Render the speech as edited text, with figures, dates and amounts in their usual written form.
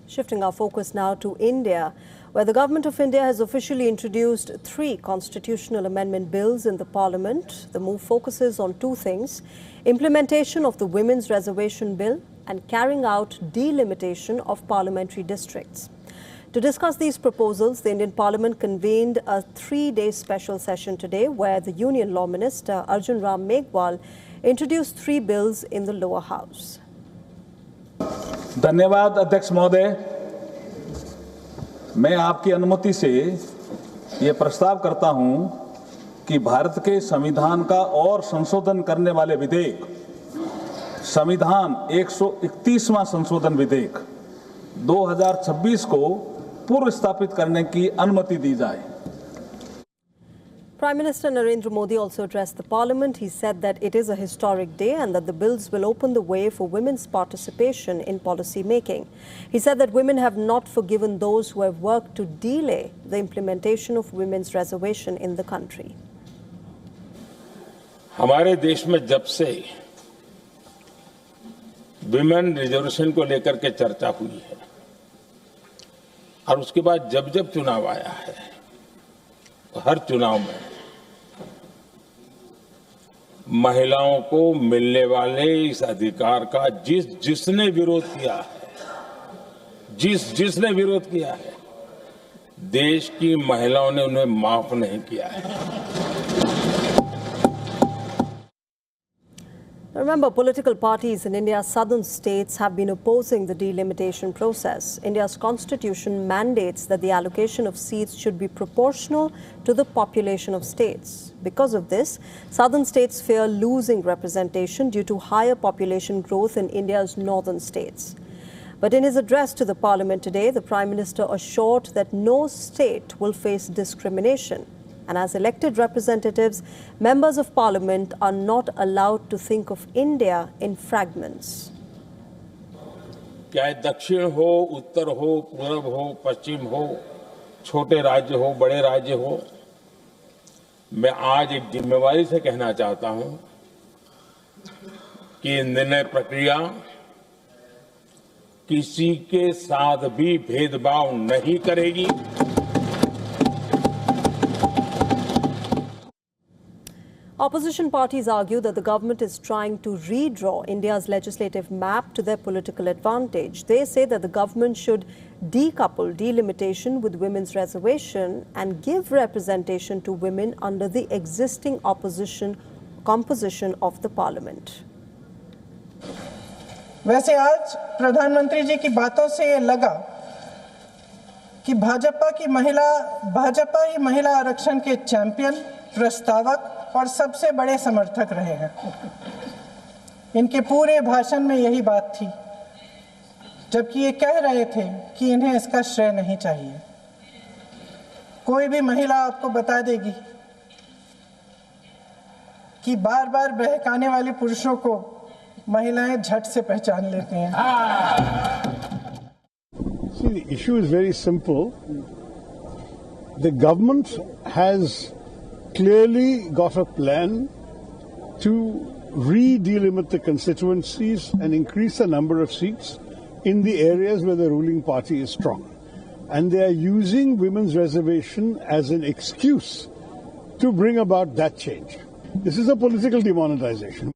Shifting our focus now to India, where the Government of India has officially introduced 3 constitutional amendment bills in the Parliament. The move focuses on 2 things: implementation of the Women's Reservation Bill and carrying out delimitation of parliamentary districts. To discuss these proposals, the Indian Parliament convened a 3-day special session today where the Union Law Minister Arjun Ram Meghwal introduced 3 bills in the lower house. धन्यवाद अध्यक्ष महोदय। मैं आपकी अनुमति से ये प्रस्ताव करता हूं कि भारत के संविधान का और संशोधन करने वाले विधेयक, संविधान 131वां संशोधन विधेयक 2026 को पूर्व स्थापित करने की अनुमति दी जाए। Prime Minister Narendra Modi also addressed the Parliament. He said that it is a historic day and that the bills will open the way for women's participation in policy making. He said that women have not forgiven those who have worked to delay the implementation of women's reservation in the country. हमारे देश में जब से women reservation को लेकर के चर्चा हुई है और उसके बाद जब जब चुनाव आया है, तो हर चुनाव में महिलाओं को मिलने वाले इस अधिकार का जिसने विरोध किया है, जिसने विरोध किया है, देश की महिलाओं ने उन्हें माफ नहीं किया है। Remember, political parties in India's southern states have been opposing the delimitation process. India's constitution mandates that the allocation of seats should be proportional to the population of states. Because of this, southern states fear losing representation due to higher population growth in India's northern states. But in his address to the Parliament today, the Prime Minister assured that no state will face discrimination. And as elected representatives, members of Parliament are not allowed to think of India in fragments. चाहे दक्षिण हो, उत्तर हो, पूर्व हो, पश्चिम हो, छोटे राज्य हो, बड़े राज्य हो, मैं आज एक जिम्मेवारी से कहना चाहता हूं कि निर्णय प्रक्रिया किसी के साथ भी भेदभाव नहीं करेगी। Opposition parties argue that the government is trying to redraw India's legislative map to their political advantage. They say that the government should decouple delimitation with women's reservation and give representation to women under the existing opposition composition of the parliament. वैसे आज प्रधानमंत्री जी की बातों से ये लगा कि भाजपा ही महिला आरक्षण के चैंपियन, प्रस्तावक और सबसे बड़े समर्थक रहे हैं। इनके पूरे भाषण में यही बात थी, जबकि ये कह रहे थे कि इन्हें इसका श्रेय नहीं चाहिए। कोई भी महिला आपको बता देगी कि बार-बार बहकाने वाले पुरुषों को महिलाएं झट से पहचान लेती हैं। See, the issue is very simple. The government has clearly got a plan to re-delimit the constituencies and increase the number of seats in the areas where the ruling party is strong. And they are using women's reservation as an excuse to bring about that change. This is a political demonetization.